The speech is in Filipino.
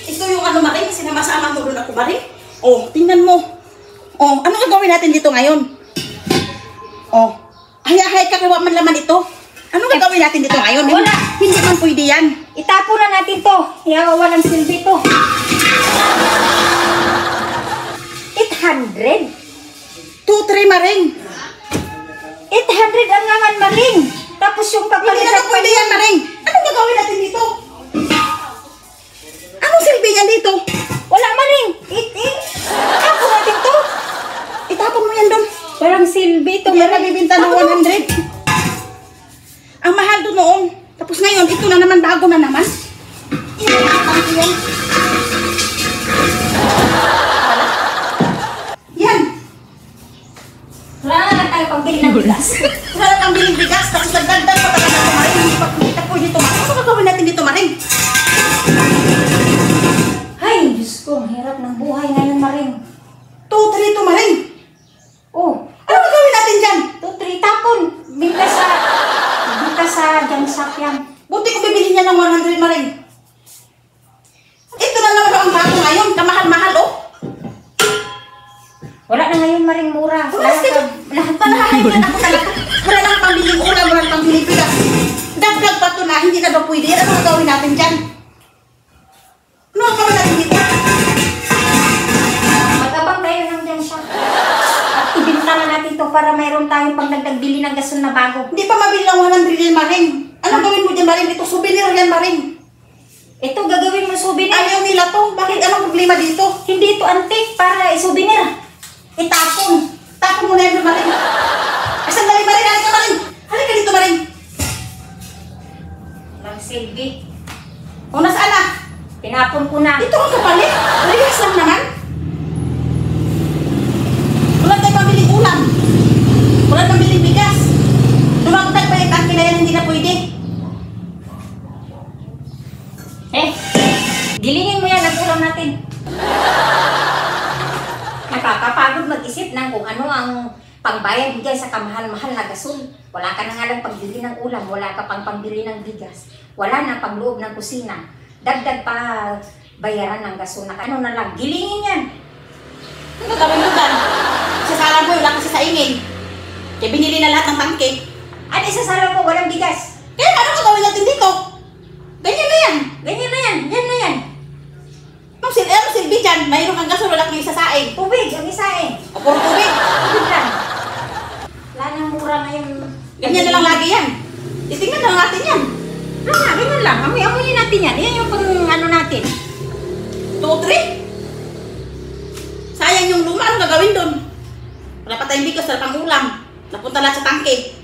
Ito yung ano, Maring, sinama-sama mo doon ako, Maring. Oh, tingnan mo. Oh, ano gagawin natin dito ngayon? Oh, hay ka, kawa man laman ito. Ano gagawin natin dito ngayon? Wala. Hindi man pwede yan. Itapo na natin to. Walang silbi to. 800? 2-3, Maring. 800 ang naman, Maring. Tapos yung Hindi papalitan na pwede yan, Maring. Anong gagawin natin dito? Anong silbi niyan dito? Wala, Maring. Itapo natin to. Itapon mo yan doon. Walang silbi to, Hindi yan Maring. nabibinta ng 100. Ang mahal doon noon. Tapos ngayon, ito na naman, bago na naman. Yan. Yan. Wala na lang tayo pambili ng bigas. Wala na kang biling bigas. Tapos nagdagdag pa talaga ito, Maring. Hindi pa kumita po dito, Maring. Ano gagawin natin dito, Maring? Ay, Diyos ko, ang hirap ng buhay ngayon, Maring. 2-3 ito, Maring. Oh, Ano gagawin natin dyan? 2-3 tapon. Bigla sa jansak yan. Buti ko bibili niya ng 100, Maring. Ito na naman ang bago ngayon. Kamahal-mahal, oh. Wala na ngayon, Maring, mura. Lahat pa nahahayin ako talaga. Wala na kang pambiling ulam, wala na pambiling bigas. Dagdag pa ito na, hindi na daw pwede. Ano gagawin natin dyan? Ano gagawin natin dito? Mag-abang tayo ng jansak. At ibinta na natin to para mayroon tayong pagdagdag bili ng gasol na bago. Hindi pa mabili ng 100 yan, Maring. Ano gawin mo dyan, Maring? Ito, souvenir yan, Maring. Ito, gagawin mo souvenir. Ayaw nila to. Bakit? Anong problema dito? Hindi ito antique para souvenir. Itapon. Tapon mo na yan, Maring. Ay, sandali, Maring. Halika, Maring. Halika dito, Maring. Lang silbi. O, nasaan na? Tinapon ko na. Ito ang kapalit. Relax lang naman. Wala tayong pambiling ulam. Wala tayong pambiling bigas. Dumagdag pa yung tangki na yan, hindi na pwede. Gilingin mo yan ang ulam natin. Nakakapagod mag-isip ng kung ano ang pangbayad bigay sa kamahal-mahal na gasol. Wala ka na nga lang pagbili ng ulam, wala ka pang pambili ng bigas. Wala na pangloob ng kusina. Dagdag pa bayaran ng gasol na ano na lang. Gilingin yan. Ano gawin mo dyan? Sasalan mo, wala kasi sa ingin. Kaya binili na lahat ng tangke. Ano isasala mo? Walang bigas. Kaya ano gagawin natin dito? Ganyan na yan. Ganyan na yan. Yan na yan. Ano silbi dyan? Mayroon kang gasol, wala kang isasaing. Tubig. Ang isa eh. O puro tubig. Tubig lang. Wala nang mura ngayon. Ganyan na lang lagi yan. Titingnan na lang natin yan. Ganyan lang. Amoy-amoyin natin yan. Yan yung pang ano natin. 2-3. Sayang yung luma, ano gagawin doon? Wala pa tayong bigas, wala pang ulam. Napunta lahat sa tangke.